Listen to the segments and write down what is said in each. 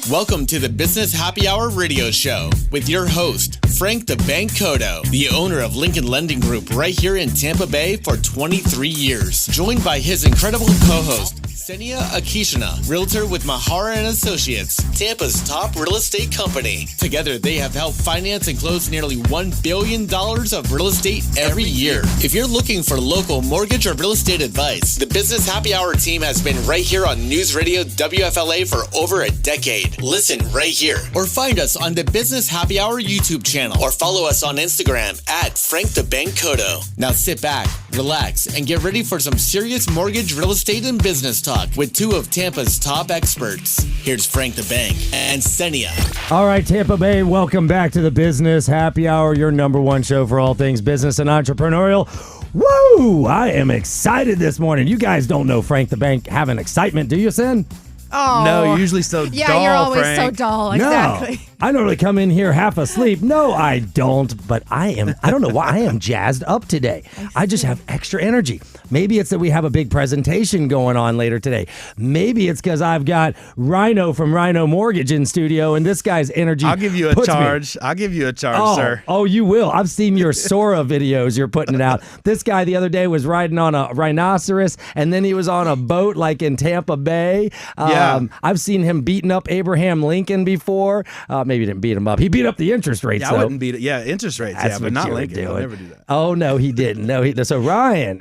Welcome to the Business Happy Hour radio show with your host, Frank the Bank Cotto, the owner of Lincoln Lending Group right here in Tampa Bay for 23 years. Joined by his incredible co-host, Cristina Akishina, realtor with Mahara and Associates, Tampa's top real estate company. Together, they have helped finance and close nearly $1 billion of real estate every year. If you're looking for local mortgage or real estate advice, the Business Happy Hour team has been right here on News Radio WFLA for over a decade. Listen right here or find us on the Business Happy Hour YouTube channel or follow us on Instagram at Frank the Bank Cotto. Now sit back, relax, and get ready for some serious mortgage, real estate, and business talk with two of Tampa's top experts. Here's Frank the Bank and Cristina. All right, Tampa Bay, welcome back to the Business Happy Hour, your number one show for all things business and entrepreneurial. Woo! I am excited this morning. You guys don't know Frank the Bank having excitement, do you, Sin? Oh. No, you're usually so dull, Yeah, you're always Frank. so dull. Exactly. No, I normally come in here half asleep. No, I don't, but I don't know why I am jazzed up today. I just have extra energy. Maybe it's that we have a big presentation going on later today. Maybe it's because I've got Rhino from Rhino Mortgage in studio, and this guy's energy I'll give you a charge. I'll give you a charge, sir. Oh, you will. I've seen your Sora videos. You're putting it out. This guy the other day was riding on a rhinoceros, and then he was on a boat like in Tampa Bay. Yeah. I've seen him beating up Abraham Lincoln before. Maybe he didn't beat him up. He beat up the interest rates, Yeah, though. I wouldn't beat it. Yeah, interest rates. That's Yeah, but what not you were Lincoln. I'll doing. never do that. Oh, no, he didn't. So Ryan,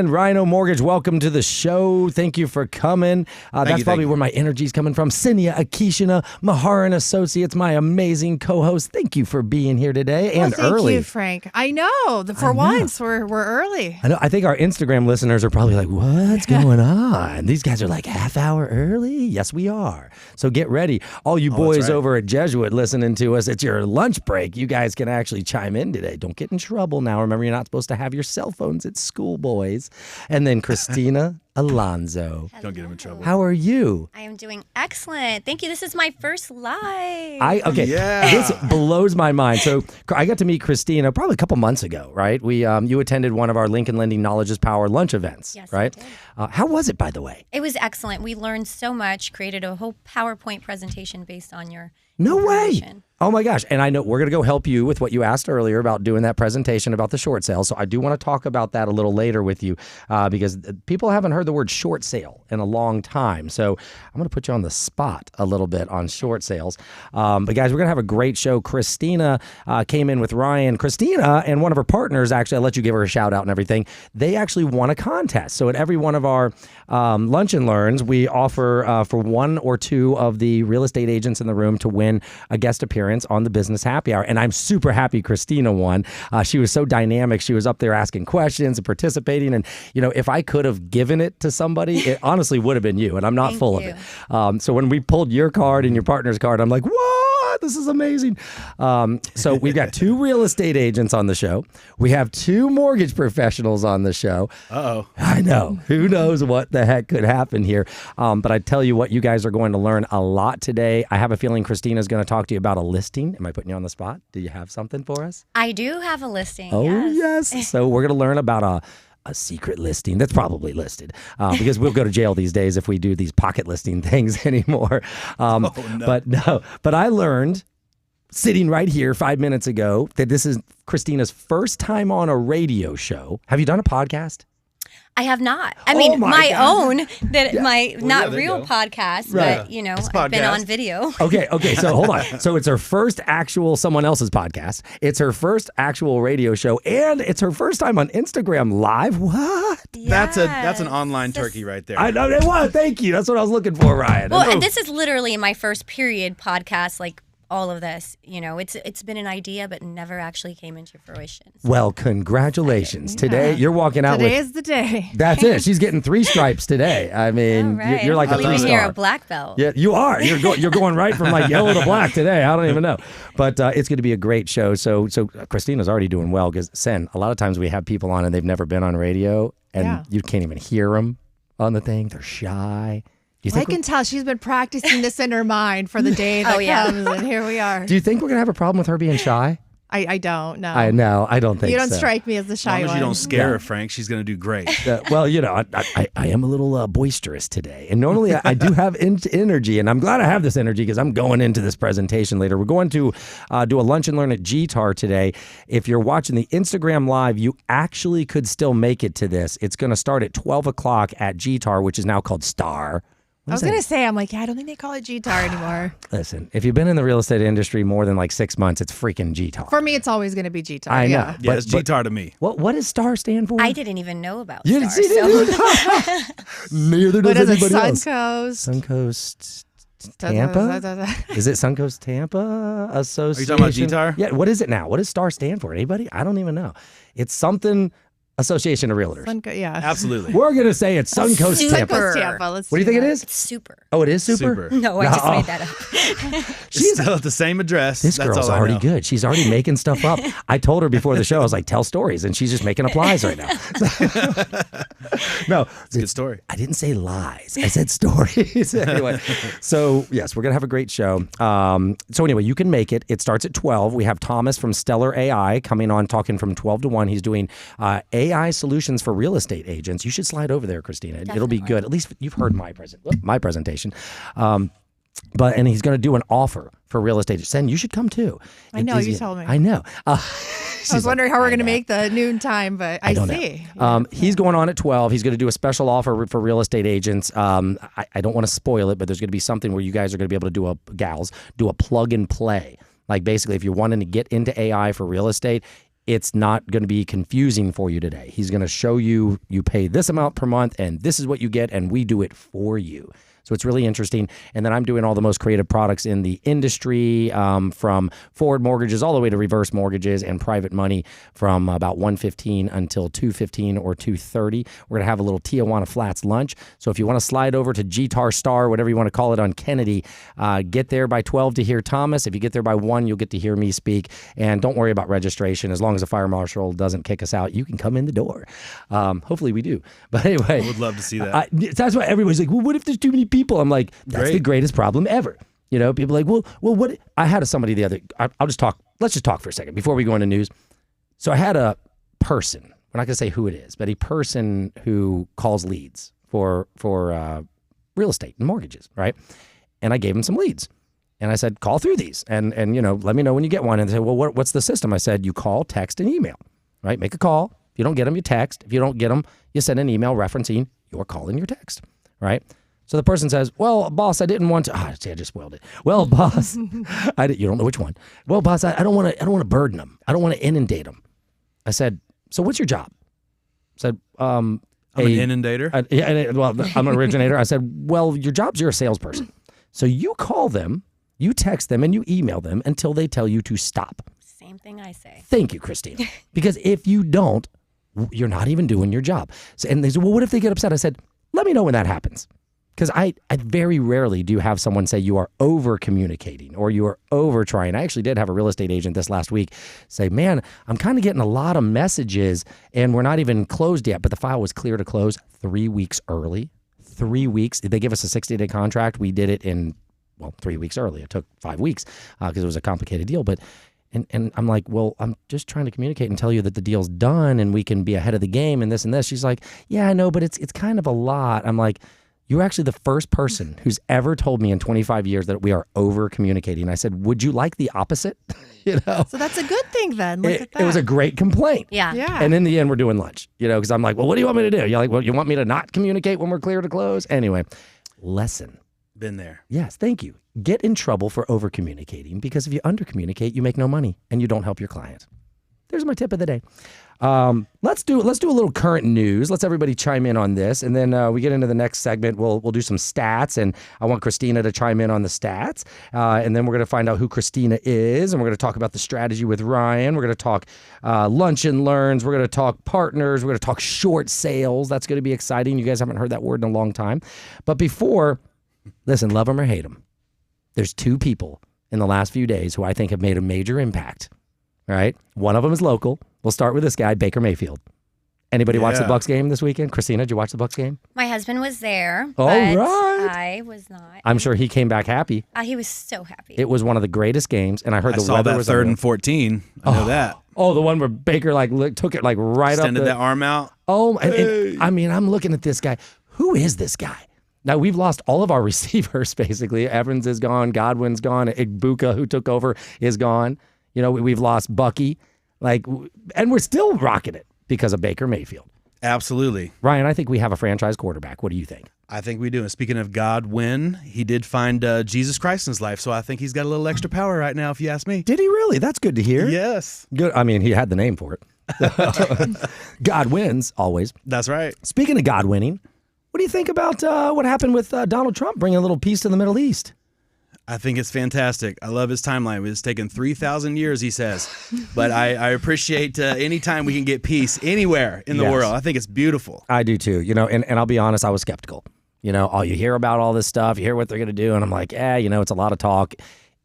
Rhino Mortgage, welcome to the show. Thank you for coming. That's probably where my energy's coming from. Cristina Akishina, Mahara and Associates, my amazing co-host. Thank you for being here today and thank early. you, Frank. I know. For once, we're early. I know. I think our Instagram listeners are probably like, what's going on? These guys are like half hour early? Yes, we are. So get ready. All you boys over at Jesuit listening to us, it's your lunch break. You guys can actually chime in today. Don't get in trouble now. Remember, you're not supposed to have your cell phones at school, boys. And then Cristina Alonzo. Hello. Don't get him in trouble. How are you? I am doing excellent. Thank you. This is my first live. This blows my mind. So I got to meet Cristina probably a couple months ago, right? You attended one of our Lincoln Lending Knowledge is Power lunch events, Yes, right? I did. How was it, by the way? It was excellent. We learned so much, created a whole PowerPoint presentation based on your No way. information. Oh my gosh. And I know we're going to go help you with what you asked earlier about doing that presentation about the short sale. So I do want to talk about that a little later with you because people haven't heard the word short sale in a long time. So I'm going to put you on the spot a little bit on short sales. But guys, we're going to have a great show. Cristina came in with Ryan. Cristina and one of her partners, actually, I'll let you give her a shout out and everything. They actually won a contest. So at every one of our Lunch and Learns, we offer for one or two of the real estate agents in the room to win a guest appearance on the Business Happy Hour. And I'm super happy Cristina won. She was so dynamic. She was up there asking questions and participating. And, you know, if I could have given it to somebody, it honestly would have been you. And I'm not full of it. So when we pulled your card and your partner's card, I'm like, what? This is amazing. So we've got two real estate agents on the show. We have two mortgage professionals on the show. Uh-oh. I know. Who knows what the heck could happen here. But I tell you what, you guys are going to learn a lot today. I have a feeling Cristina's going to talk to you about a listing. Am I putting you on the spot? Do you have something for us? I do have a listing. Oh, yes. So we're going to learn about a secret listing that's probably listed because we'll go to jail these days if we do these pocket listing things anymore. No. But I learned sitting right here 5 minutes ago that this is Cristina's first time on a radio show. Have you done a podcast? I have not. I mean, my own, not real go. podcast, Right. but, you know, It's I've been podcast. on video. Okay. So hold on. So it's her first actual someone else's podcast. It's her first actual radio show, and it's her first time on Instagram Live. What? That's an online turkey right there. I know. What? Thank you. That's what I was looking for, Ryan. Well, and this is literally my first period podcast, like all of this. You know, it's been an idea, but never actually came into fruition. So. Well, congratulations. Today, you're walking out Today with... is the day. That's it. She's getting 3 stripes today. I mean, Right. you're like a I'll even 3-star. hear a black belt. Yeah, you are. You're going right from like yellow to black today. I don't even know. But it's going to be a great show. So Cristina's already doing well because, Sen, a lot of times we have people on and they've never been on radio and you can't even hear them on the thing. They're shy. I can tell she's been practicing this in her mind for the day that comes, and here we are. Do you think we're going to have a problem with her being shy? I don't know. I know. I don't think You don't so. strike me as the As shy long as one. you don't scare her, Frank, she's going to do great. Well, I am a little boisterous today. And normally I do have energy, and I'm glad I have this energy because I'm going into this presentation later. We're going to do a lunch and learn at GTAR today. If you're watching the Instagram Live, you actually could still make it to this. It's going to start at 12 o'clock at GTAR, which is now called Star. I was going to say, I'm like, I don't think they call it GTAR anymore. Listen, if you've been in the real estate industry more than like 6 months, it's freaking GTAR. For me, it's always going to be GTAR. I know. Yeah. Yeah, it's GTAR to me. What does STAR stand for? I didn't even know about You Star. didn't So. Neither What does is it? anybody else. Suncoast. Suncoast Tampa? Is it Suncoast Tampa Association? Are you talking about GTAR? Yeah. What is it now? What does STAR stand for? Anybody? I don't even know. It's something Association of Realtors. Yeah. Absolutely. We're going to say it's Suncoast Tampa. Suncoast Tampa. Let's What do you think it is? It's super. Oh, it is super? No, I just made that up. It's still at the same address. This That's girl's all I already know. good. She's already making stuff up. I told her before the show, I was like, tell stories. And she's just making up lies right now. No, It's a good story. I didn't say lies. I said stories. Anyway, so yes, we're going to have a great show. So anyway, you can make it. It starts at 12. We have Thomas from Stellar AI coming on talking from 12 to 1. He's doing AI solutions for real estate agents. You should slide over there, Cristina. It'll be good. At least you've heard my presentation. And he's going to do an offer for real estate. Sen, you should come too. I know, you told me. I know. I was wondering how we're going to make the noon time, but I don't see. know. He's going on at 12. He's going to do a special offer for real estate agents. I don't want to spoil it, but there's going to be something where you guys are going to be able to do a plug and play. Like basically, if you're wanting to get into AI for real estate, it's not going to be confusing for you today. He's going to show you pay this amount per month, and this is what you get, and we do it for you. So it's really interesting. And then I'm doing all the most creative products in the industry, from forward mortgages all the way to reverse mortgages and private money from about 1:15 until 2:15 or 2:30. We're going to have a little Tijuana Flats lunch. So if you want to slide over to GTAR Star, whatever you want to call it, on Kennedy, get there by 12 to hear Thomas. If you get there by 1, you'll get to hear me speak. And don't worry about registration. As long as the fire marshal doesn't kick us out, you can come in the door. Hopefully we do. But anyway. I would love to see that. That's why everybody's like, well, what if there's too many people? I'm like, that's the greatest problem ever. You know, people are like, well, what? I had somebody the other. I'll just talk. Let's just talk for a second before we go into news. So I had a person. We're not going to say who it is, but a person who calls leads for real estate and mortgages, right? And I gave him some leads, and I said, call through these, and let me know when you get one. And they said, well, what's the system? I said, you call, text, and email, right? Make a call. If you don't get them, you text. If you don't get them, you send an email referencing your call and your text, right? So the person says, well, boss, I didn't want to. I just spoiled it. Well, boss, you don't know which one. Well, boss, I don't want to burden them. I don't want to inundate them. I said, so what's your job? I said, I'm an inundator. I'm an originator. I said, well, your job's you're a salesperson. So you call them, you text them, and you email them until they tell you to stop. Same thing I say. Thank you, Cristina. Because if you don't, you're not even doing your job. So, and they said, well, what if they get upset? I said, let me know when that happens. Because I very rarely do have someone say you are over communicating or you are over trying. I actually did have a real estate agent this last week say, man, I'm kind of getting a lot of messages and we're not even closed yet. But the file was clear to close 3 weeks early. 3 weeks. They give us a 60-day contract. We did it in, 3 weeks early. It took 5 weeks because it was a complicated deal. But and I'm like, well, I'm just trying to communicate and tell you that the deal's done and we can be ahead of the game and this and this. She's like, yeah, I know, but it's kind of a lot. I'm like, you're actually the first person who's ever told me in 25 years that we are over communicating. I said, would you like the opposite? So that's a good thing then. Look at that. It was a great complaint. Yeah. And in the end, we're doing lunch, because I'm like, well, what do you want me to do? You're like, well, you want me to not communicate when we're clear to close? Anyway, lesson. Been there. Yes, thank you. Get in trouble for over communicating because if you under communicate, you make no money and you don't help your client. There's my tip of the day. Let's do a little current news. Let's everybody chime in on this, and then we get into the next segment. We'll do some stats, and I want Cristina to chime in on the stats, and then we're going to find out who Cristina is, and we're going to talk about the strategy with Ryan. We're going to talk lunch and learns. We're going to talk partners. We're going to talk short sales. That's going to be exciting. You guys haven't heard that word in a long time. But before, listen, love them or hate them. There's 2 people in the last few days who I think have made a major impact. All right. One of them is local. We'll start with this guy, Baker Mayfield. Anybody watch the Bucks game this weekend? Christina, did you watch the Bucks game? My husband was there, All but right. I was not. I'm sure he came back happy. He was so happy. It was one of the greatest games, and I heard the saw weather that was third unreal. and 14. I know that. Oh, the one where Baker took it right Extended up that arm out. Oh, and I mean, I'm looking at this guy. Who is this guy? Now, we've lost all of our receivers, basically. Evans is gone. Godwin's gone. Igbuka, who took over, is gone. You know, we've lost Bucky. And we're still rocking it because of Baker Mayfield. Absolutely. Ryan, I think we have a franchise quarterback. What do you think? I think we do. And speaking of Godwin, he did find Jesus Christ in his life, so I think he's got a little extra power right now, if you ask me. Did he really? That's good to hear. Yes. Good. I mean, he had the name for it. God wins, always. That's right. Speaking of God winning, what do you think about what happened with Donald Trump bringing a little peace to the Middle East? I think it's fantastic. I love his timeline. It's taken 3,000 years, he says. But I appreciate any time we can get peace anywhere in the world. I think it's beautiful. I do too. You know, and I'll be honest, I was skeptical. You know, you hear about all this stuff, you hear what they're going to do, and I'm like, it's a lot of talk.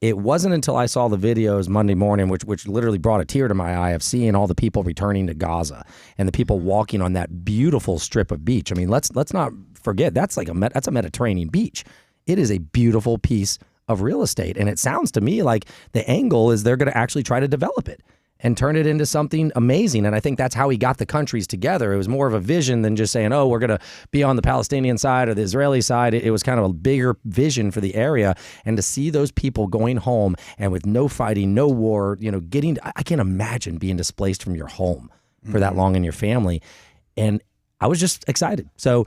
It wasn't until I saw the videos Monday morning, which literally brought a tear to my eye, of seeing all the people returning to Gaza and the people walking on that beautiful strip of beach. I mean, let's not forget, that's a Mediterranean beach. It is a beautiful piece of real estate. And it sounds to me like the angle is they're going to actually try to develop it and turn it into something amazing. And I think that's how he got the countries together. It was more of a vision than just saying, we're going to be on the Palestinian side or the Israeli side. It was kind of a bigger vision for the area. And to see those people going home and with no fighting, no war, I can't imagine being displaced from your home for that long and your family. And I was just excited. So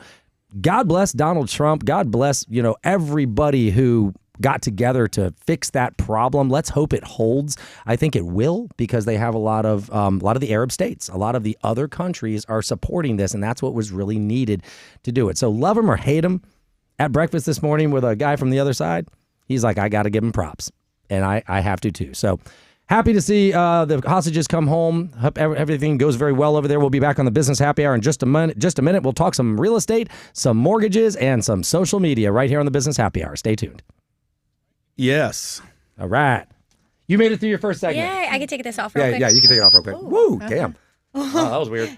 God bless Donald Trump. God bless, everybody who got together to fix that problem. Let's hope it holds. I think it will, because they have a lot of the Arab states, a lot of the other countries are supporting this, and that's what was really needed to do it. So love him or hate him, at breakfast this morning with a guy from the other side, he's like, I got to give him props, and I have to too. So happy to see the hostages come home. Hope everything goes very well over there. We'll be back on the Business Happy Hour in just a minute. We'll talk some real estate, some mortgages, and some social media right here on the Business Happy Hour. Stay tuned. Yes. All right. You made it through your first segment. Yeah, I can take this off real quick. Yeah, you can take it off real quick. Ooh. Woo, damn. Oh, that was weird.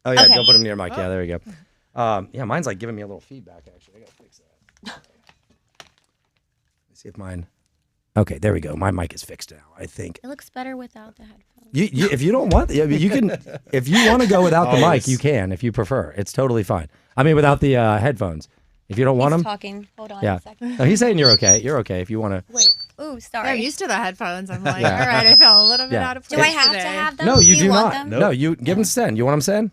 Oh, yeah, don't put them near your mic. Yeah, there we go. Mine's giving me a little feedback, actually. I got to fix that. Let's see if mine... Okay, there we go. My mic is fixed now, I think. It looks better without the headphones. If you don't want... you can... If you want to go without the mic, you can, if you prefer. It's totally fine. I mean, without the headphones. If you don't want them... talking. Hold on a second. No, he's saying you're okay. You're okay if you want to... Wait. Ooh, sorry. I'm used to the headphones. I'm like, all right, I felt a little bit out of place Do I have today. to have them? No, you do want not. them? Nope. No, you give them Sen. You want them Sen?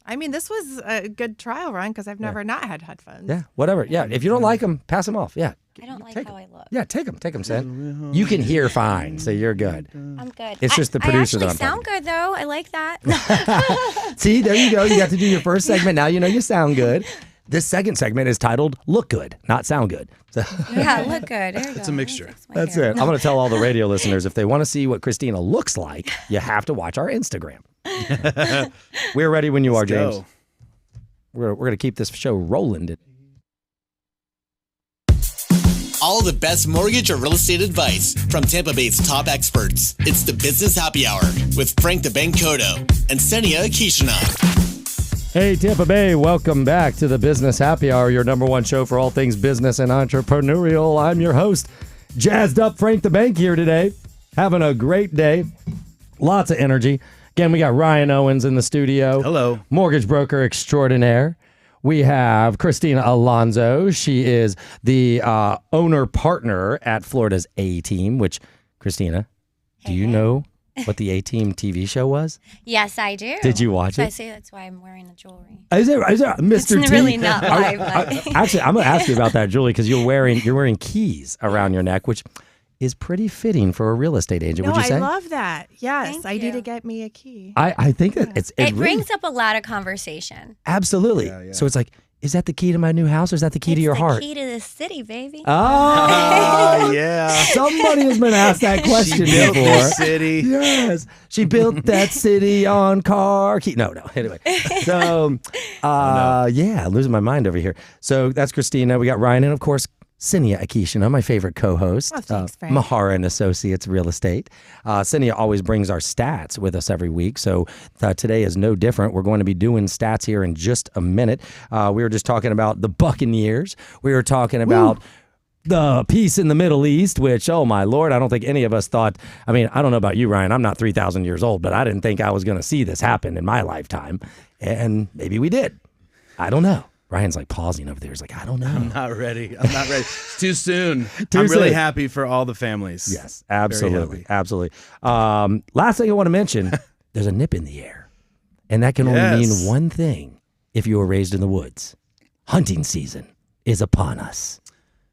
I mean, this was a good trial run because I've never not had headphones. Yeah, whatever. Yeah, if you don't like them, pass them off. Yeah. I don't like how I look. Yeah, take them, Sen. You can hear fine, so you're good. I'm good. It's just the producer I that I'm actually sound good, though. I like that. See, there you go. You got to do your first segment. Now you know you sound good. This second segment is titled Look Good, Not Sound Good. So Yeah, look good. There you go. It's a mixture. That's it. I'm going to tell all the radio listeners, if they want to see what Cristina looks like, you have to watch our Instagram. We're ready when you are, James. Go. We're going to keep this show rolling. All the best mortgage or real estate advice from Tampa Bay's top experts. It's the Business Happy Hour with Frank the Bank Cotto and Senia Kishina. Hey, Tampa Bay, welcome back to the Business Happy Hour, your number one show for all things business and entrepreneurial. I'm your host, jazzed up Frank the Bank here today, having a great day, lots of energy. Again, we got Ryan Owens in the studio. Hello. Mortgage broker extraordinaire. We have Cristina Alonzo. She is the owner partner at Florida's A-Team, which, Cristina, do you know what the A-Team TV show was? Yes, I do. Did you watch it? I say that's why I'm wearing the jewelry. Is it Mr. It's T? really not live. But... Actually, I'm going to ask you about that, Julie, because you're wearing keys around your neck, which is pretty fitting for a real estate agent, would you say? I love that. Yes, Thank I need you. to get me a key. I think that it really brings up a lot of conversation. Absolutely. Yeah. So it's like, is that the key to my new house or is that the key to your heart? It's the key to the city, baby. Oh, yeah. Somebody has been asked that question She built before. this city. Yes. She built that city on car key. No. Anyway. So, yeah, losing my mind over here. So that's Cristina. We got Ryan and, of course, Cinia Akishina, my favorite co-host, Oh, thanks, Frank. Mahara and Associates Real Estate. Cinia always brings our stats with us every week, so today is no different. We're going to be doing stats here in just a minute. We were just talking about the Buccaneers. We were talking about the peace in the Middle East, which, oh my Lord, I don't think any of us thought. I mean, I don't know about you, Ryan. I'm not 3,000 years old, but I didn't think I was going to see this happen in my lifetime, and maybe we did. I don't know. Ryan's like pausing over there. He's like, I don't know. I'm not ready. It's too soon. Too I'm really soon. happy for all the families. Yes, absolutely. Absolutely. Last thing I want to mention, there's a nip in the air. And that can only mean one thing if you were raised in the woods. Hunting season is upon us.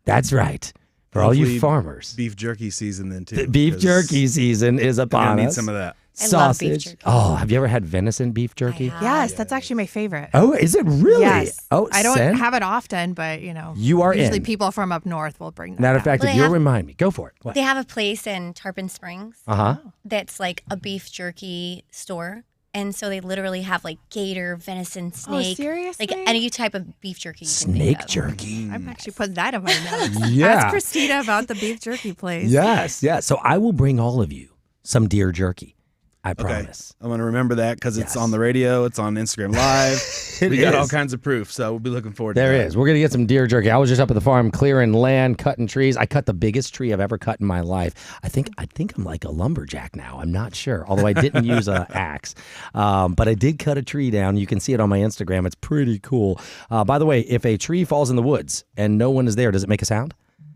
That's right. For all you Hopefully farmers. Beef jerky season then too. Beef jerky season is upon I need us. some of that. I love beef Sausage. jerky. Oh, have you ever had venison beef jerky? Yes, that's actually my favorite. Oh, is it really? Yes. Oh, I don't Sen? have it often, but You are usually in. people from up north will bring that. Matter of down. fact, Well, if they you'll have- remind me, go for it. What? They have a place in Tarpon Springs Uh-huh. that's like a beef jerky store. And so they literally have like gator, venison, snake. seriously? Like any type of beef jerky you can think Snake of. jerky. I'm actually putting that in my notes. Yeah. Ask Cristina about the beef jerky place. Yes, yes. So I will bring all of you some deer jerky. I promise. I'm going to remember that because it's Yes. on the radio. It's on Instagram Live. We got all kinds of proof, so we'll be looking forward to There that. is. We're going to get some deer jerky. I was just up at the farm clearing land, cutting trees. I cut the biggest tree I've ever cut in my life. I think I'm like a lumberjack now. I'm not sure, although I didn't use an axe. But I did cut a tree down. You can see it on my Instagram. It's pretty cool. By the way, if a tree falls in the woods and no one is there, does it make a sound?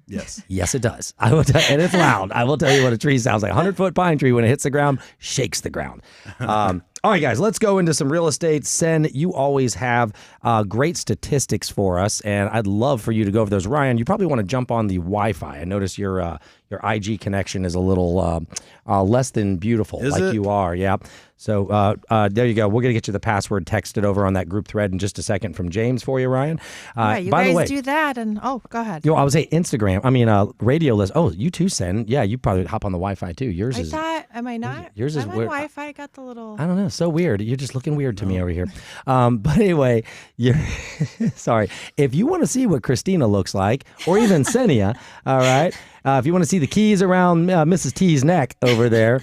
Yes. Yes, it does. I will tell, and it's loud. I will tell you what a tree sounds like. 100-foot pine tree, when it hits the ground, shakes the ground. All right, guys, let's go into some real estate. Sen, you always have great statistics for us, and I'd love for you to go over those. Ryan, you probably want to jump on the Wi-Fi. I notice your IG connection is a little less than beautiful, Is like it? you are. Yeah. So there you go. We're going to get you the password texted over on that group thread in just a second from James for you, Ryan. Right, you by the guys way, do that, and go ahead. I would say Instagram. I mean, radio list. Oh, you too, Sen. Yeah, you probably hop on the Wi-Fi too. Yours I is. thought, am I not? yours is I'm on weird. Wi-Fi. I got the little. I don't know. So weird. You're just looking weird to me over here. But anyway, you're sorry. If you want to see what Cristina looks like, or even Senia, all right. If you want to see the keys around Mrs. T's neck over there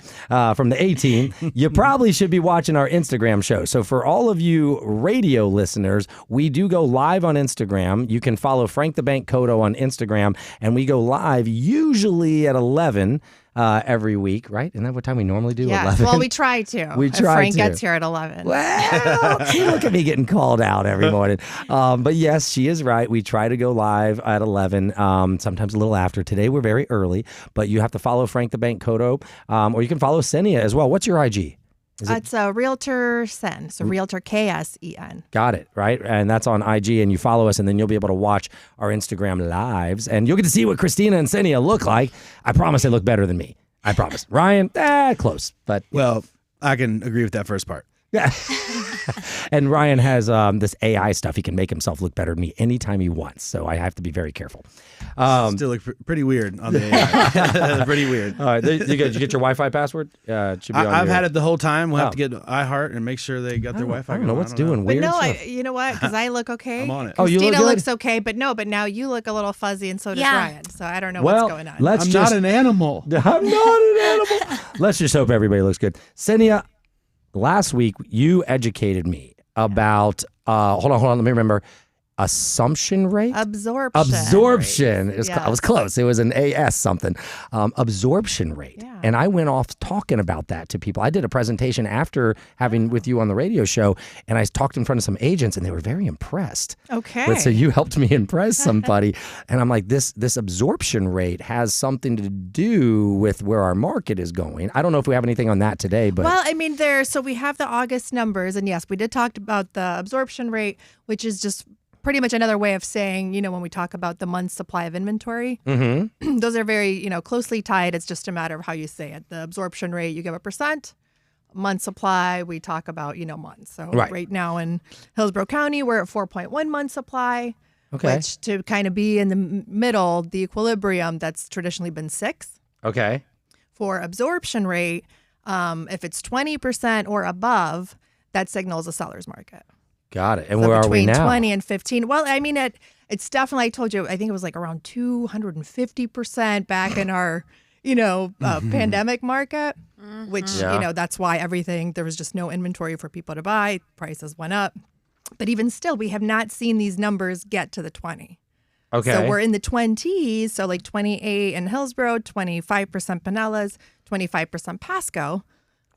from the A-Team, you probably should be watching our Instagram show. So for all of you radio listeners, we do go live on Instagram. You can follow Frank the Bank Kodo on Instagram, and we go live usually at 11 every week, right? Isn't that what time we normally do? Yes. 11? Well, we try to. We If try Frank to. gets here at 11. Well, see, look at me getting called out every morning. But yes, she is right. We try to go live at 11, sometimes a little after. Today we're very early, but you have to follow Frank the Bank Kodo, or you can follow Senia as well. What's your IG? It's a Realtor Sen, so Realtor KSEN. Got it, right? And that's on IG, and you follow us, and then you'll be able to watch our Instagram lives, and you'll get to see what Cristina and Senia look like. I promise they look better than me. I promise. Ryan, close, but Well, I can agree with that first part. yeah. And Ryan has this AI stuff. He can make himself look better than me anytime he wants. So I have to be very careful. Still look pretty weird on the AI. Pretty weird. All right. Did you get your Wi-Fi password? It should be on I've your- had it the whole time. We'll Oh. have to get iHeart and make sure they got their Wi-Fi. I don't know going. what's doing But weird no, stuff. you know what? Because I look okay. I'm on it. Oh, you look Christina good? looks okay, but now you look a little fuzzy, and so does Yeah. Ryan. So I don't know Well, what's going on. let's I'm just. not an animal. I'm not an animal. Let's just hope everybody looks good. Senia, last week you educated me about. Hold on. Let me remember. Assumption rate. Absorption. Absorption. It was, Yes. I was close. It was an AS something. Absorption rate. Yeah. And I went off talking about that to people. I did a presentation after having with you on the radio show, and I talked in front of some agents, and they were very impressed. Okay. But so you helped me impress somebody, and I'm like, this absorption rate has something to do with where our market is going. I don't know if we have anything on that today, but Well, I mean, so we have the August numbers, and yes, we did talk about the absorption rate, which is just pretty much another way of saying, when we talk about the month's supply of inventory, those are very, closely tied. It's just a matter of how you say it. The absorption rate, you give a percent. Month supply, we talk about, months. So right now in Hillsborough County, we're at 4.1 month supply, okay, which to kind of be in the middle, the equilibrium that's traditionally been 6. okay, For absorption rate, if it's 20% or above, that signals a seller's market. got it. And So where are we between now? 20 and 15. Well, I mean, it's definitely, I told you, I think it was like around 250% back in our, pandemic market, which, that's why there was just no inventory for people to buy. Prices went up. But even still, we have not seen these numbers get to the 20. Okay. So we're in the 20s, so like 28 in Hillsborough, 25% Pinellas, 25% Pasco.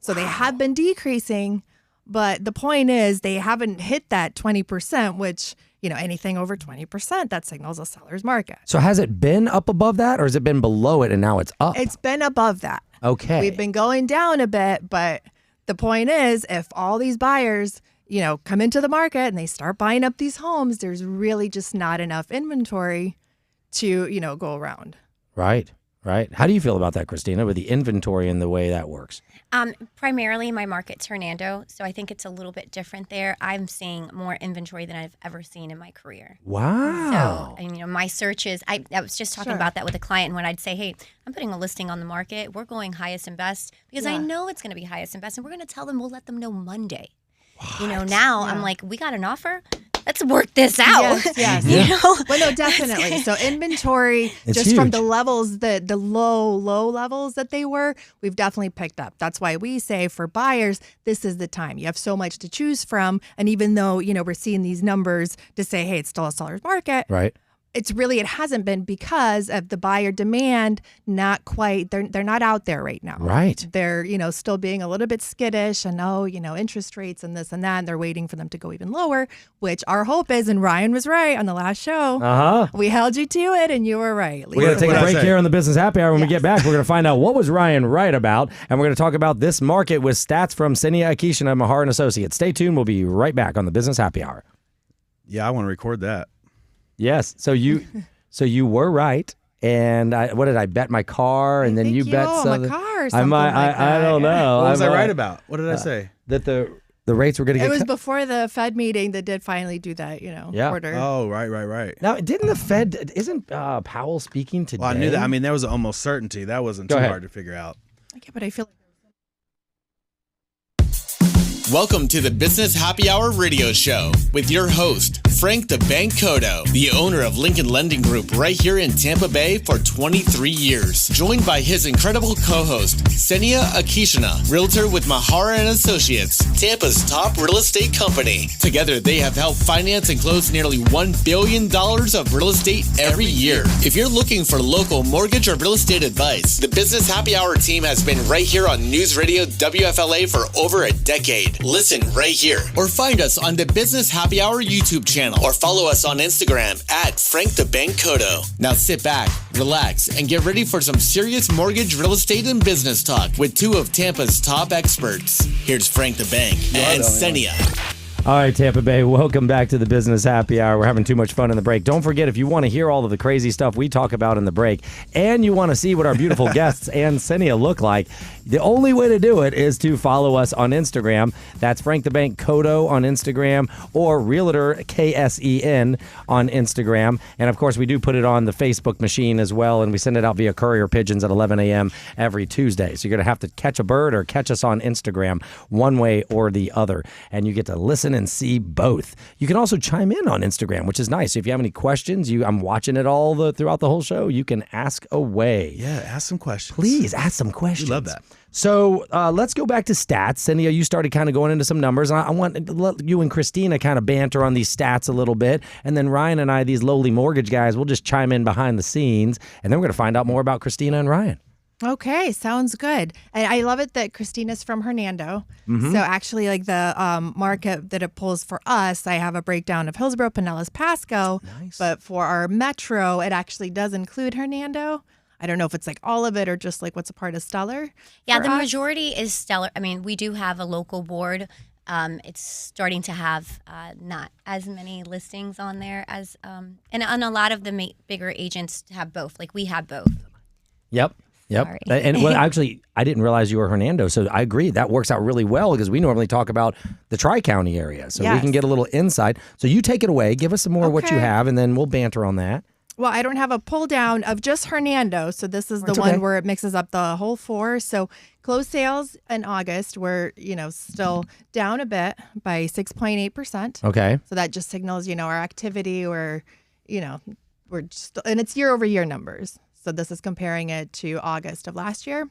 So they have been decreasing, but the point is they haven't hit that 20%, which, anything over 20%, that signals a seller's market. So has it been up above that, or has it been below it and now it's up? It's been above that. Okay. We've been going down a bit, but the point is if all these buyers come into the market and they start buying up these homes, there's really just not enough inventory to, go around. Right. How do you feel about that, Cristina, with the inventory and the way that works? Primarily, my market's Hernando, so I think it's a little bit different there. I'm seeing more inventory than I've ever seen in my career. Wow. So, my searches, I was just talking about that with a client, and when I'd say, hey, I'm putting a listing on the market, we're going highest and best, because I know it's going to be highest and best, and we're going to tell them, we'll let them know Monday. Now I'm like, we got an offer. Let's work this out. Yes. Well, no, definitely. So inventory, it's just huge. from the levels, the low levels that they were, we've definitely picked up. That's why we say for buyers, this is the time. You have so much to choose from. And even though, we're seeing these numbers to say, hey, it's still a seller's market. Right. It hasn't been because of the buyer demand, not quite, they're not out there right now. Right. They're, still being a little bit skittish and, interest rates and this and that, and they're waiting for them to go even lower, which our hope is, and Ryan was right on the last show. Uh-huh. We held you to it and you were right. We're going to take a break here on the Business Happy Hour. When we get back, we're going to find out what was Ryan right about, and we're going to talk about this market with stats from Cristina Akishina, Mahar & Associates. Stay tuned. We'll be right back on the Business Happy Hour. Yeah, I want to record that. Yes. So you were right. And what did I bet my car? And then you bet something. My car or something I don't know. What was I right about? What did I say? That the rates were going to get It was cut. before the Fed meeting that did finally do that, order. Oh, right. Now, didn't the Fed, isn't Powell speaking today? Well, I knew that. I mean, there was almost certainty. That wasn't too hard to figure out. Yeah, but I feel like Welcome to the Business Happy Hour radio show with your host, Frank the Bank Cotto, the owner of Lincoln Lending Group right here in Tampa Bay for 23 years. Joined by his incredible co-host, Cristina Akishina, realtor with Mahar & Associates, Tampa's top real estate company. Together, they have helped finance and close nearly $1 billion of real estate every year. If you're looking for local mortgage or real estate advice, the Business Happy Hour team has been right here on News Radio WFLA for over a decade. Listen right here or find us on the Business Happy Hour YouTube channel or follow us on Instagram at Frank the Bank Cotto. Now sit back, relax, and get ready for some serious mortgage, real estate, and business talk with two of Tampa's top experts. Here's Frank the Bank and Cristina. All right, Tampa Bay, welcome back to the Business Happy Hour. We're having too much fun in the break. Don't forget, if you want to hear all of the crazy stuff we talk about in the break, and you want to see what our beautiful guests and Cristina look like, the only way to do it is to follow us on Instagram. That's Frank the Bank Cotto on Instagram, or Realtor KSEN on Instagram. And of course, we do put it on the Facebook machine as well, and we send it out via courier pigeons at 11 a.m. every Tuesday. So you're going to have to catch a bird or catch us on Instagram one way or the other, and you get to listen and see both. You can also chime in on Instagram, which is nice. If you have any questions, I'm watching it all throughout the whole show. You can ask away. Yeah, ask some questions. Please ask some questions. We love that. So let's go back to stats. Cynthia, you started kind of going into some numbers. I want to let you and Cristina kind of banter on these stats a little bit. And then Ryan and I, these lowly mortgage guys, we'll just chime in behind the scenes. And then we're going to find out more about Cristina and Ryan. Okay, sounds good. And I love it that Cristina's from Hernando. So actually, like the market that it pulls for us, I have a breakdown of Hillsborough, Pinellas, Pasco. Nice. But for our metro, it actually does include Hernando. I don't know if it's like all of it or just like what's a part of Stellar. Yeah, the us. majority is Stellar. I mean, we do have a local board. It's starting to have not as many listings on there as, and a lot of the bigger agents have both. Like we have both. Yep. Sorry. And well, actually, I didn't realize you were Hernando, so I agree. That works out really well because we normally talk about the Tri-County area, so we can get a little insight. So you take it away. Give us some more of what you have, and then we'll banter on that. Well, I don't have a pull down of just Hernando, so this is the one where it mixes up the whole four. So closed sales in August were, still down a bit by 6.8%. Okay. So that just signals, our activity or and it's year over year numbers. So this is comparing it to August of last year.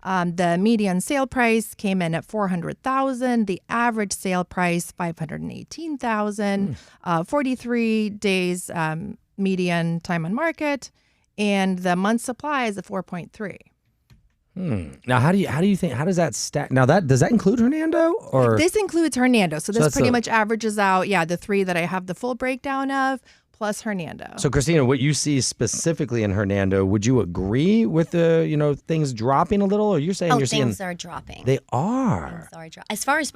The median sale price came in at $400,000. The average sale price $518,000. 43 days median time on market, and the month supply is at 4.3. Now, how do you think? How does that stack? Now, does that include Hernando or this includes Hernando? So this pretty a- much averages out, the three that I have the full breakdown of plus Hernando. So, Cristina, what you see specifically in Hernando, would you agree with the things dropping a little, or you're saying you're things seeing are dropping? They are. Things are dropping. As far as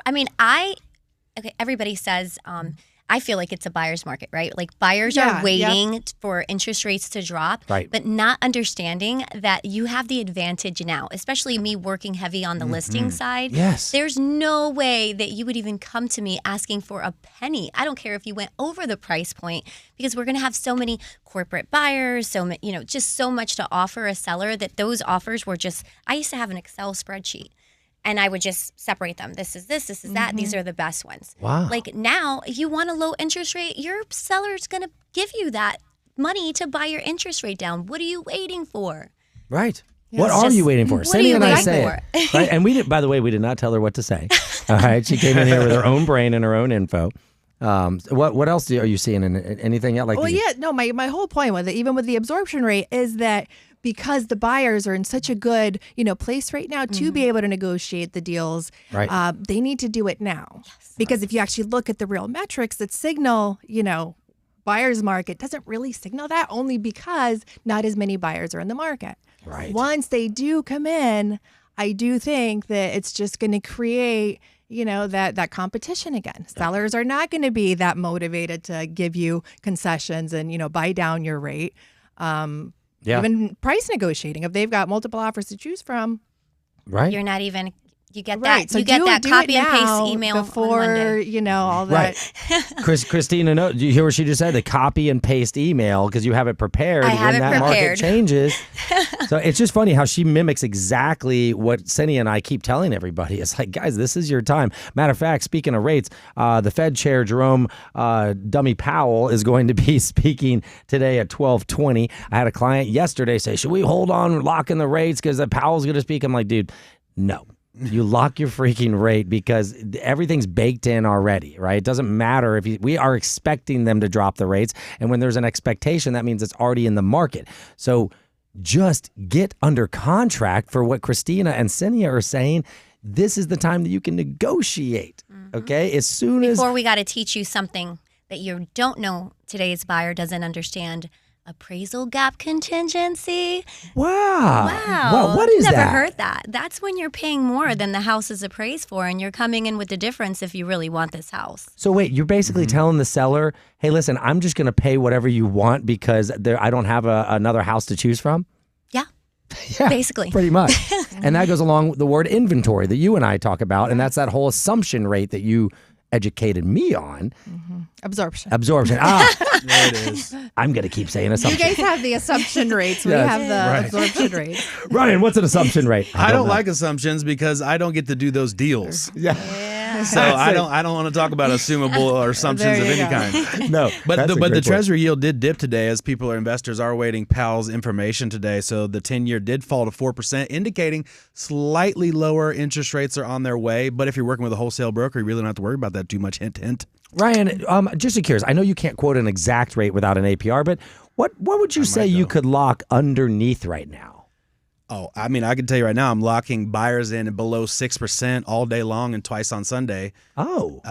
everybody says. I feel like it's a buyer's market, right? Like buyers are waiting for interest rates to drop, right, but not understanding that you have the advantage now, especially me working heavy on the listing side. Yes. There's no way that you would even come to me asking for a penny. I don't care if you went over the price point, because we're going to have so many corporate buyers, just so much to offer a seller that those offers were just, I used to have an Excel spreadsheet. And I would just separate them. This is this is that. These are the best ones. Wow. Like now, if you want a low interest rate, your seller's going to give you that money to buy your interest rate down. What are you waiting for? Right. What are you waiting for? What Cindy are you and I waiting say for? it. Right? And by the way, we did not tell her what to say. All right. She came in here with her own brain and her own info. What else are you seeing in anything else? My whole point with it, even with the absorption rate, is that because the buyers are in such a good, place right now to be able to negotiate the deals, right, they need to do it now. Yes. Because if you actually look at the real metrics that signal, buyer's market, doesn't really signal that, only because not as many buyers are in the market. Right. Once they do come in, I do think that it's just going to create that competition again. Sellers are not going to be that motivated to give you concessions and, buy down your rate. Even price negotiating, if they've got multiple offers to choose from. Right. You're not even, you get right. that, So you get that copy and paste email before, on Monday. All that. Right. Cristina, no, do you hear what she just said? The copy and paste email, because you have it prepared I have when it that market prepared. changes. So it's just funny how she mimics exactly what Cindy and I keep telling everybody. It's like, guys, this is your time. Matter of fact, speaking of rates, the Fed Chair Jerome Dummy Powell is going to be speaking today at 12:20. I had a client yesterday say, should we hold on locking the rates because Powell's going to speak? I'm like, dude, no. You lock your freaking rate because everything's baked in already, right? It doesn't matter if we are expecting them to drop the rates. And when there's an expectation, that means it's already in the market. So just get under contract for what Cristina and Cynthia are saying. This is the time that you can negotiate, okay? As soon as... Before we got to teach you something that you don't know today's buyer doesn't understand. Appraisal gap contingency. Wow. What is that? Never heard that. That's when you're paying more than the house is appraised for, and you're coming in with the difference if you really want this house. So wait, you're basically telling the seller, hey, listen, I'm just going to pay whatever you want because I don't have another house to choose from? Yeah. Yeah, basically. Pretty much. And that goes along with the word inventory that you and I talk about, and that's that whole assumption rate that you educated me on. Absorption. There it is. I'm going to keep saying assumption. You guys have the assumption rates. We have the absorption rates. Ryan, what's an assumption rate? I don't like assumptions because I don't get to do those deals. Yeah. So I don't want to talk about assumable or assumptions of any kind. No. But the Treasury yield did dip today as investors are awaiting Powell's information today. So the 10-year did fall to 4%, indicating slightly lower interest rates are on their way. But if you're working with a wholesale broker, you really don't have to worry about that too much. Hint, hint. Ryan, just curious, I know you can't quote an exact rate without an APR, but what would you say you could lock underneath right now? Oh, I mean, I can tell you right now, I'm locking buyers in below 6% all day long and twice on Sunday. Oh.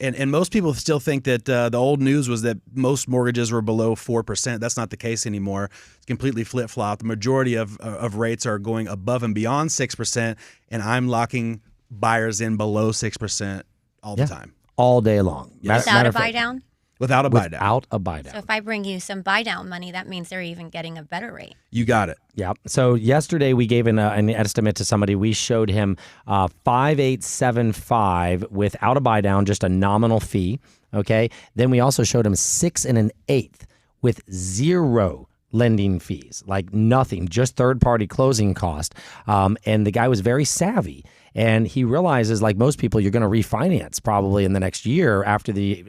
And most people still think that the old news was that most mortgages were below 4%. That's not the case anymore. It's completely flip-flopped. The majority of rates are going above and beyond 6%, and I'm locking buyers in below 6% all the time. All day long. Yes. Without a buy down? Without a buy down. Without a buy down. So if I bring you some buy down money, that means they're even getting a better rate. You got it. Yeah. So yesterday we gave an estimate to somebody. We showed him 5.875 without a buy down, just a nominal fee. Okay. Then we also showed him 6 1/8 with zero lending fees, like nothing, just third-party closing cost. And the guy was very savvy. And he realizes, like most people, you're going to refinance probably in the next year after the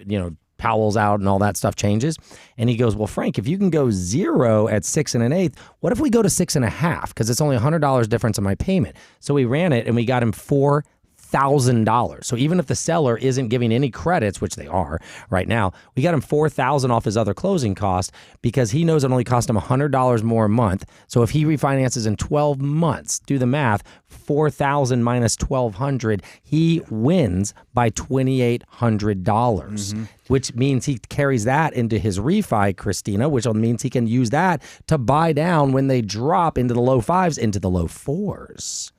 Powell's out and all that stuff changes. And he goes, well, Frank, if you can go 0 at 6 1/8, what if we go to 6 1/2? Because it's only $100 difference in my payment. So we ran it and we got him $4,000. So even if the seller isn't giving any credits, which they are right now, we got him $4,000 off his other closing cost because he knows it only cost him $100 more a month. So if he refinances in 12 months, do the math, 4,000 minus 1,200, he wins by $2,800, which means he carries that into his refi, Cristina, which means he can use that to buy down when they drop into the low 5s, into the low 4s.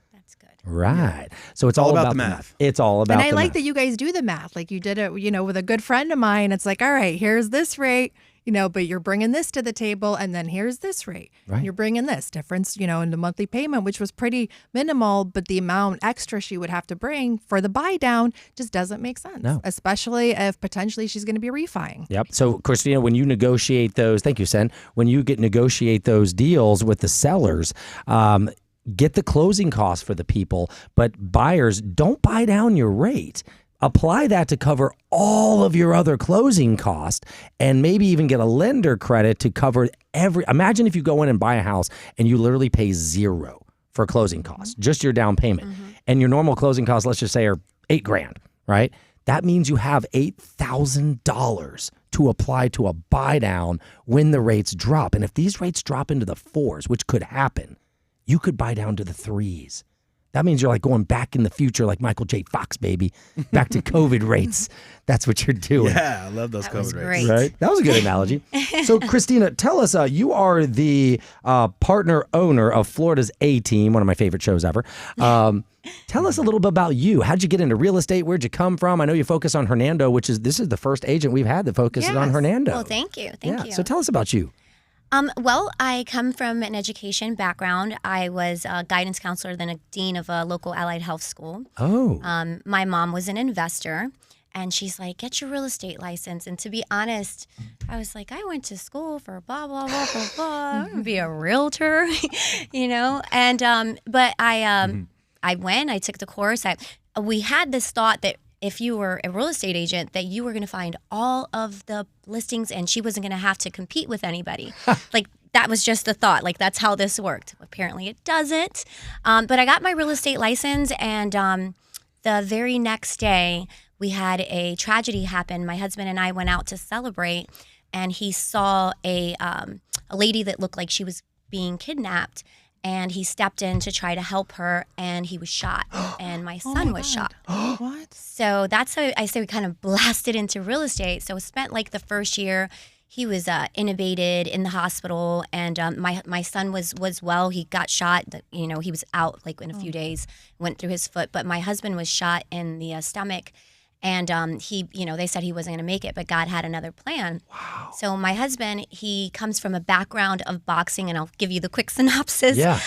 Right. So it's all about the math. It's all about the math. And I like that you guys do the math. Like you did it, with a good friend of mine. It's like, all right, here's this rate, but you're bringing this to the table. And then here's this rate. Right. You're bringing this difference, in the monthly payment, which was pretty minimal. But the amount extra she would have to bring for the buy down just doesn't make sense. No. Especially if potentially she's going to be refining. Yep. So, Cristina, when you negotiate those, thank you, Sen, when you negotiate those deals with the sellers, get the closing costs for the people, but buyers, don't buy down your rate. Apply that to cover all of your other closing costs and maybe even get a lender credit to cover imagine if you go in and buy a house and you literally pay 0 for closing costs, just your down payment. And your normal closing costs, let's just say, are $8,000, right? That means you have $8,000 to apply to a buy down when the rates drop. And if these rates drop into the 4s, which could happen, you could buy down to the 3s. That means you're like going back in the future like Michael J. Fox, baby. Back to COVID rates. That's what you're doing. Yeah, I love those COVID rates. Right? That was a good analogy. So, Cristina, tell us, you are the partner owner of Florida's A-Team, one of my favorite shows ever. Tell us a little bit about you. How'd you get into real estate? Where'd you come from? I know you focus on Hernando, this is the first agent we've had that focuses on Hernando. Well, thank you. Thank you. So tell us about you. Well, I come from an education background. I was a guidance counselor, then a dean of a local allied health school. Oh. My mom was an investor, and she's like, get your real estate license. And to be honest, I was like, I went to school for blah, blah, blah, blah, blah. I'm going to be a realtor, And, but I went, I took the course. We had this thought that if you were a real estate agent, that you were going to find all of the listings and she wasn't going to have to compete with anybody. Like, that was just the thought. Like, that's how this worked. Apparently it doesn't. But I got my real estate license, and the very next day we had a tragedy happen. My husband and I went out to celebrate, and he saw a lady that looked like she was being kidnapped. And he stepped in to try to help her, and he was shot, and my son was shot. What? So that's how I say we kind of blasted into real estate. So we spent like the first year, he was intubated in the hospital, and my son was well. He got shot. He was out like in a few days, went through his foot. But my husband was shot in the stomach. And they said he wasn't going to make it, but God had another plan. Wow. So my husband, he comes from a background of boxing, and I'll give you the quick synopsis. Yeah.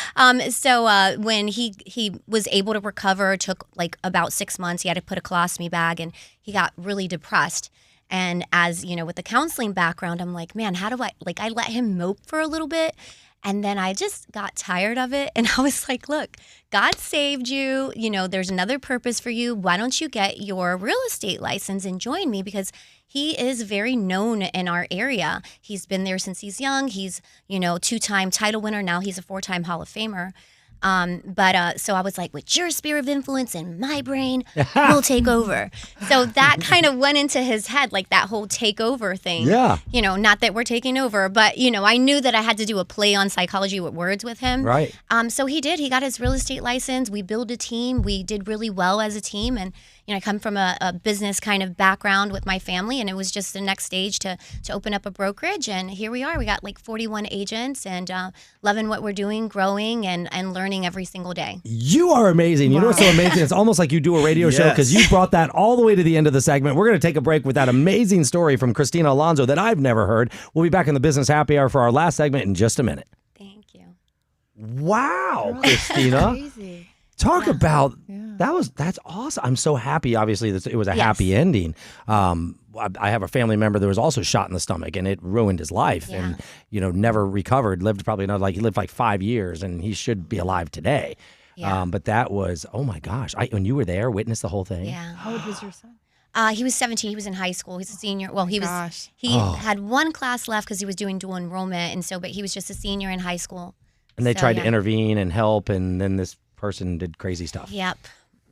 So when he was able to recover, it took like about 6 months. He had to put a colostomy bag, and he got really depressed. And as, with the counseling background, I'm like, man, how do I let him mope for a little bit. And then I just got tired of it. And I was like, look, God saved you. There's another purpose for you. Why don't you get your real estate license and join me? Because he is very known in our area. He's been there since he's young. He's, 2-time title winner. Now he's a 4-time Hall of Famer. So I was like, with your sphere of influence and my brain, we'll take over. So that kind of went into his head, like that whole takeover thing. Yeah. Not that we're taking over, but, I knew that I had to do a play on psychology with words with him. Right. So he did. He got his real estate license. We built a team. We did really well as a team. And, I come from a business kind of background with my family, and it was just the next stage to open up a brokerage. And here we are. We got like 41 agents, and loving what we're doing, growing and learning every single day. You are amazing. Wow. You know what's so amazing? It's almost like you do a radio show, because you brought that all the way to the end of the segment. We're going to take a break with that amazing story from Cristina Alonzo that I've never heard. We'll be back in the Business Happy Hour for our last segment in just a minute. Thank you. Wow, Cristina. Crazy. Talk about that's awesome. I'm so happy. Obviously, it was a happy ending. I have a family member that was also shot in the stomach, and it ruined his life, and never recovered. Lived probably he lived like 5 years, and he should be alive today. Yeah. But that was, oh my gosh! When you were there, witnessed the whole thing. Yeah. How old was your son? He was 17. He was in high school. He's a senior. Well, he had one class left because he was doing dual enrollment, but he was just a senior in high school. And they tried to intervene and help, and then this person did crazy stuff. Yep.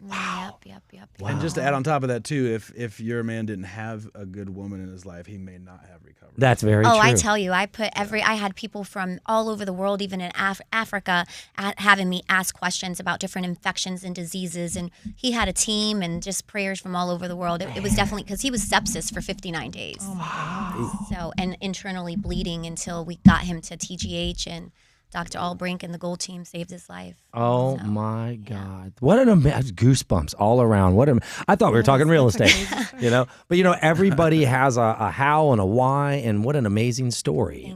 Wow. Yep. Wow. And just to add on top of that too, if your man didn't have a good woman in his life, he may not have recovered. That's very true. Oh, I tell you, I had people from all over the world, even in Africa, having me ask questions about different infections and diseases. And he had a team and just prayers from all over the world. It was definitely because he was sepsis for 59 days. Oh my God. So, and internally bleeding until we got him to TGH, and Dr. Albrink and the Gold Team saved his life. Oh my God! What an amazing goosebumps all around. I thought we were talking real estate, But everybody has a how and a why, and what an amazing story.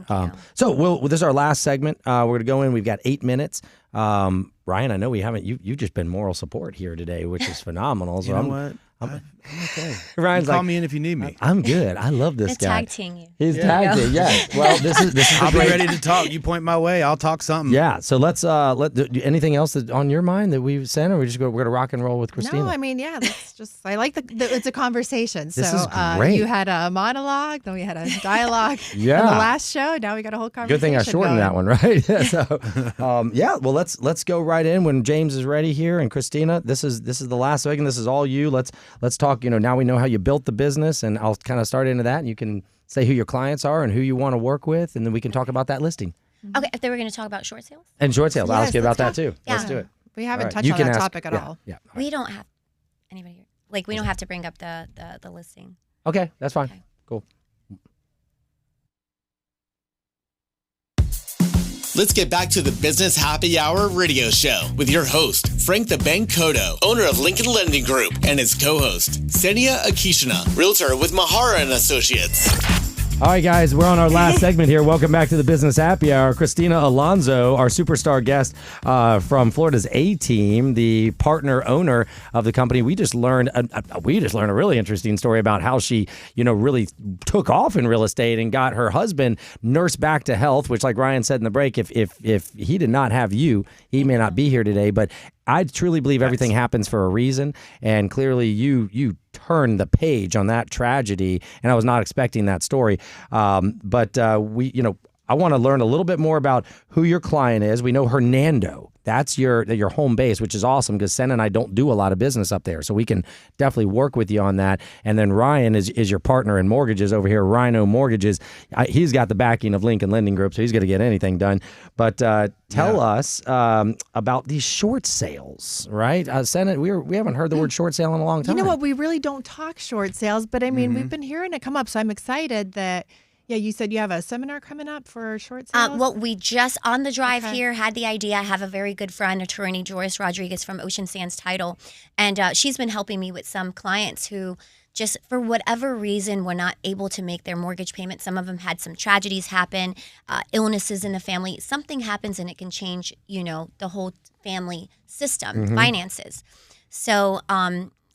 So this is our last segment. We're gonna go in. We've got 8 minutes. Ryan, I know we haven't. You've just been moral support here today, which is phenomenal. So you know what? I'm okay. Ryan's call me in if you need me. I'm good. I love this guy. Tag team you. He's tag team. Yeah. Well, this is. I'll be ready to talk. You point my way. I'll talk something. Yeah. So let's anything else that on your mind that we've sent, or we're gonna rock and roll with Cristina? No, I mean, yeah. That's just. I like it's a conversation. This so is great. You had a monologue, then we had a dialogue. Yeah. In the last show, now we got a whole conversation. Good thing I shortened that one, right? So, yeah. Well, let's go right in when James is ready here, and Cristina. This is the last segment. This is all you. Let's talk. Now we know how you built the business, and I'll kind of start into that. And you can say who your clients are and who you want to work with, and then we can talk about that listing. Okay, if they were going to talk about short sales? And short sales. I'll ask you about that too. Yeah. Let's do it. We haven't All right. touched on that topic at all. Yeah. We don't have anybody here. We don't have to bring up the listing. Okay, that's fine. Okay. Cool. Let's get back to the Business Happy Hour radio show with your host, Frank the Bank Cotto, owner of Lincoln Lending Group, and his co-host, Senia Akishina, realtor with Mahara and Associates. All right, guys, we're on our last segment here. Welcome back to the Business Happy Hour. Cristina Alonzo, our superstar guest from Florida's A-Team, the partner owner of the company. We just learned a really interesting story about how she, really took off in real estate and got her husband nursed back to health, which, like Ryan said in the break, if he did not have you, he may not be here today. But I truly believe everything happens for a reason, and clearly you turned the page on that tragedy, and I was not expecting that story. But I want to learn a little bit more about who your client is. We know Hernando. That's your home base, which is awesome because Sen and I don't do a lot of business up there. So we can definitely work with you on that. And then Ryan is your partner in mortgages over here, Rhino Mortgages. He's got the backing of Lincoln Lending Group, so he's going to get anything done. But tell us about these short sales, right? Sen, we haven't heard the word short sale in a long time. You know what? We really don't talk short sales, but I mean, we've been hearing it come up. So I'm excited that... Yeah, you said you have a seminar coming up for short sales? Well, we just, on the drive here, had the idea. I have a very good friend, attorney Joyce Rodriguez from Ocean Sands Title, and she's been helping me with some clients who just, for whatever reason, were not able to make their mortgage payment. Some of them had some tragedies happen, illnesses in the family. Something happens and it can change, the whole family system, finances. So,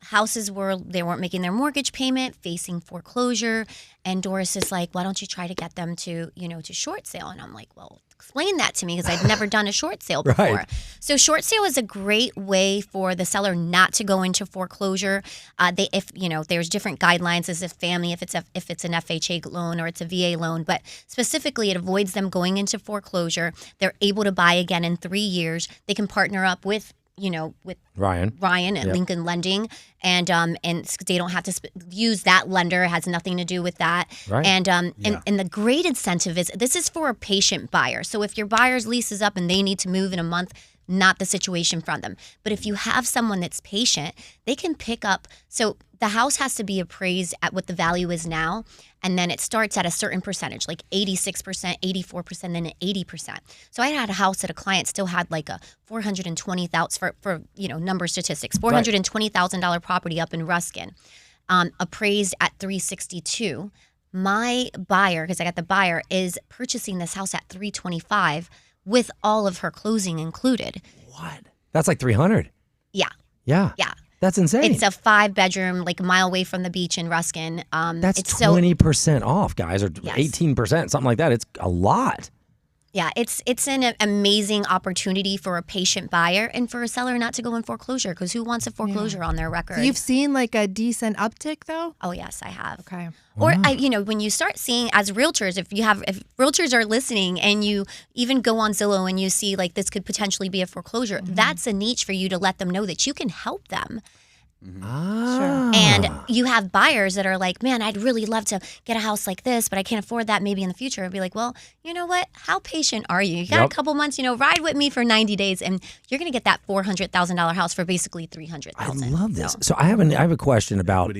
houses they weren't making their mortgage payment, facing foreclosure, and Doris is like, why don't you try to get them to short sale? And I'm like, well, explain that to me because I'd never done a short sale before. Right. So short sale is a great way for the seller not to go into foreclosure. There's different guidelines as a family, if it's an FHA loan or it's a VA loan, but specifically it avoids them going into foreclosure. They're able to buy again in 3 years. They can partner up with Ryan at Lincoln Lending, and they don't have to use that lender. It has nothing to do with that. Right. And the great incentive is this is for a patient buyer. So if your buyer's lease is up and they need to move in a month, not the situation from them. But if you have someone that's patient, they can pick up. So the house has to be appraised at what the value is now, and then it starts at a certain percentage, like 86%, 84%, then 80%. So I had a house that a client still had like a $420,000 for number statistics, $420,000 property up in Ruskin, appraised at $362. My buyer, because I got the buyer, is purchasing this house at $325 with all of her closing included. What? That's like $300. Yeah. Yeah. Yeah. That's insane. It's a 5-bedroom, like a mile away from the beach in Ruskin. That's 20% off, guys, or 18%, something like that. It's a lot. Yeah, it's an amazing opportunity for a patient buyer and for a seller not to go in foreclosure, because who wants a foreclosure on their record? So you've seen like a decent uptick though? Oh yes, I have. Okay. Or when you start seeing, as realtors, if realtors are listening and you even go on Zillow and you see like this could potentially be a foreclosure, that's a niche for you to let them know that you can help them. Sure. And you have buyers that are like, man, I'd really love to get a house like this, but I can't afford that maybe in the future. I'd be like, well, you know what? How patient are you? You got a couple months, ride with me for 90 days and you're going to get that $400,000 house for basically $300,000. I love this. So I have a question about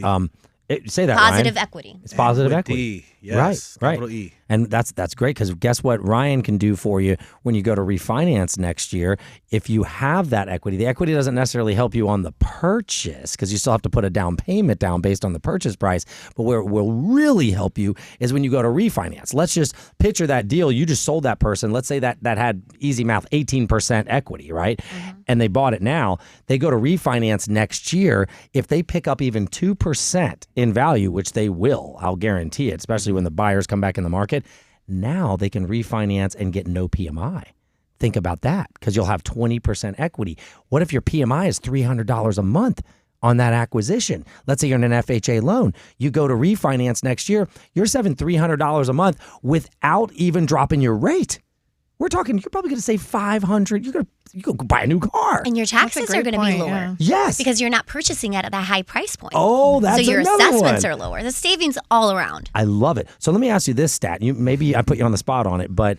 say that, positive Ryan. equity. It's positive equity. Yes, Right. capital E. And that's great, because guess what Ryan can do for you when you go to refinance next year? If you have that equity, the equity doesn't necessarily help you on the purchase, because you still have to put a down payment down based on the purchase price. But where it will really help you is when you go to refinance. Let's just picture that deal. You just sold that person. Let's say that had, easy math, 18% equity, right? And they bought it now. They go to refinance next year. If they pick up even 2% in value, which they will, I'll guarantee it, especially when the buyers come back in the market, now they can refinance and get no PMI. Think about that, because you'll have 20% equity. What if your PMI is $300 a month on that acquisition? Let's say you're in an FHA loan. You go to refinance next year, you're saving $300 a month without even dropping your rate. We're talking, you're probably going to save $500. You go buy a new car. And your taxes are going to be lower. Yeah. Yes. Because you're not purchasing it at a high price point. Oh, that's so your another assessments one. are lower. The savings all around. I love it. So let me ask you this stat. Maybe I put you on the spot on it, but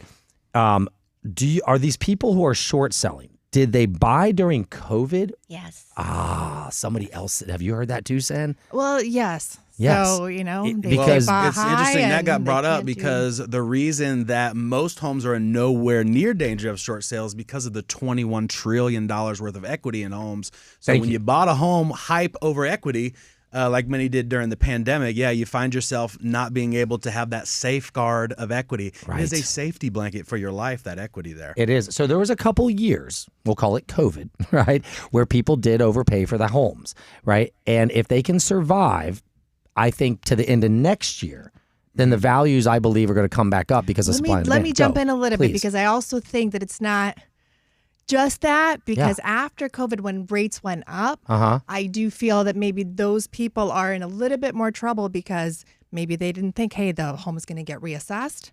are these people who are short selling, did they buy during COVID? Yes. Somebody else. Have you heard that too, Sen? Well, yes. Yes. So, Because It's interesting that got brought up because the reason that most homes are in nowhere near danger of short sales because of the $21 trillion worth of equity in homes. So when you bought a home, hype over equity, like many did during the pandemic, you find yourself not being able to have that safeguard of equity. Right. It is a safety blanket for your life, that equity there. It is. So there was a couple years, we'll call it COVID, right, where people did overpay for the homes, right? And if they can survive, I think, to the end of next year, then the values, I believe, are going to come back up because of supply and demand. Let me jump in a little bit, Please. because I also think that it's not just that, because after COVID, when rates went up, I do feel that maybe those people are in a little bit more trouble because maybe they didn't think, hey, the home is going to get reassessed.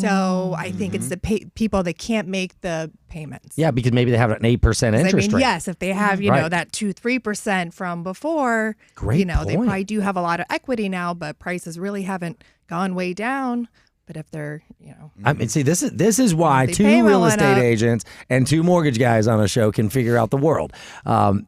So I think it's the people that can't make the payments. Yeah, because maybe they have an 8% interest rate. Yes, if they have, that 2-3% from before, Great they point. probably do have a lot of equity now, but prices really haven't gone way down. But if they're, I mean, see, this is why They two pay real well estate enough. agents and two mortgage guys on a show can figure out the world. So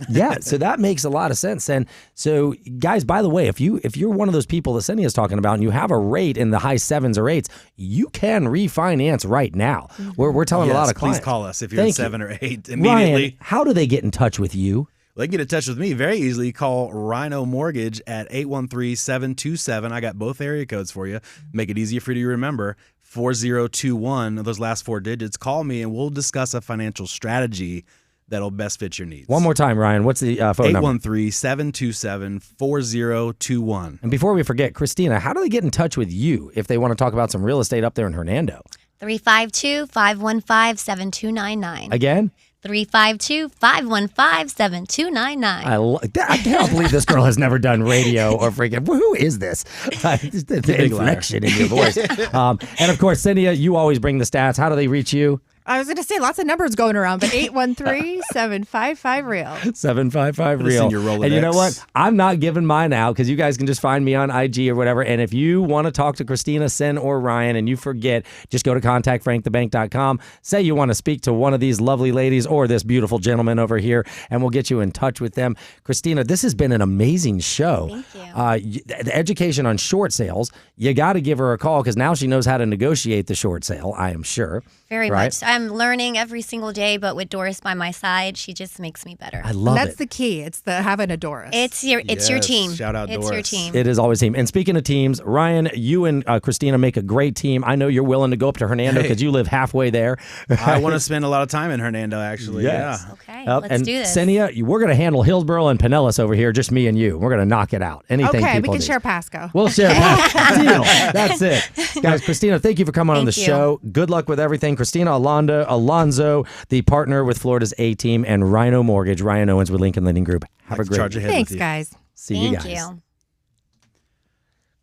that makes a lot of sense. And so, guys, by the way, if you're one of those people that Cindy is talking about and you have a rate in the high 7s or 8s, you can refinance right now. We're telling a lot of clients. Please call us if you're Thank at 7 or 8 immediately. Ryan, how do they get in touch with you? Well, they can get in touch with me very easily. Call Rhino Mortgage at 813-727. I got both area codes for you. Make it easier for you to remember. 4021, those last 4 digits. Call me and we'll discuss a financial strategy that'll best fit your needs. One more time, Ryan. What's the phone number? 813-727-4021. And before we forget, Cristina, how do they get in touch with you if they want to talk about some real estate up there in Hernando? 352-515-7299. Again? 352-515-7299. I cannot believe this girl has never done radio or freaking. Who is this? The inflection in your voice. And of course, Cynthia, you always bring the stats. How do they reach you? I was going to say lots of numbers going around, but 813-755-REAL. 755-REAL. your Rolodex. And you know what? I'm not giving mine out because you guys can just find me on IG or whatever. And if you want to talk to Cristina, Sen, or Ryan and you forget, just go to contactfrankthebank.com. Say you want to speak to one of these lovely ladies or this beautiful gentleman over here, and we'll get you in touch with them. Cristina, this has been an amazing show. Thank you. The education on short sales, you got to give her a call because now she knows how to negotiate the short sale, I am sure. Very right? much. I'm learning every single day, but with Doris by my side, she just makes me better. I love That's it. the key. It's the having a Doris. It's your team. Shout out It's Doris. your team. It is always team. And speaking of teams, Ryan, you and Cristina make a great team. I know you're willing to go up to Hernando because you live halfway there. I want to spend a lot of time in Hernando, actually. Yes. Yeah. Okay, and let's do this. Senia, we're going to handle Hillsboro and Pinellas over here, just me and you. We're going to knock it out. Anything okay, we people can need. share Pasco. We'll share that. Deal. That's it. Guys, Cristina, thank you for coming on the Thank you. show. Good luck with everything. Cristina Alonzo, the partner with Florida's A-Team, and Rhino Mortgage, Ryan Owens with Lincoln Lending Group. Have a great Charge ahead Thanks, with you. guys. See you Thank guys. you.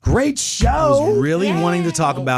Great show. I was really wanting to talk about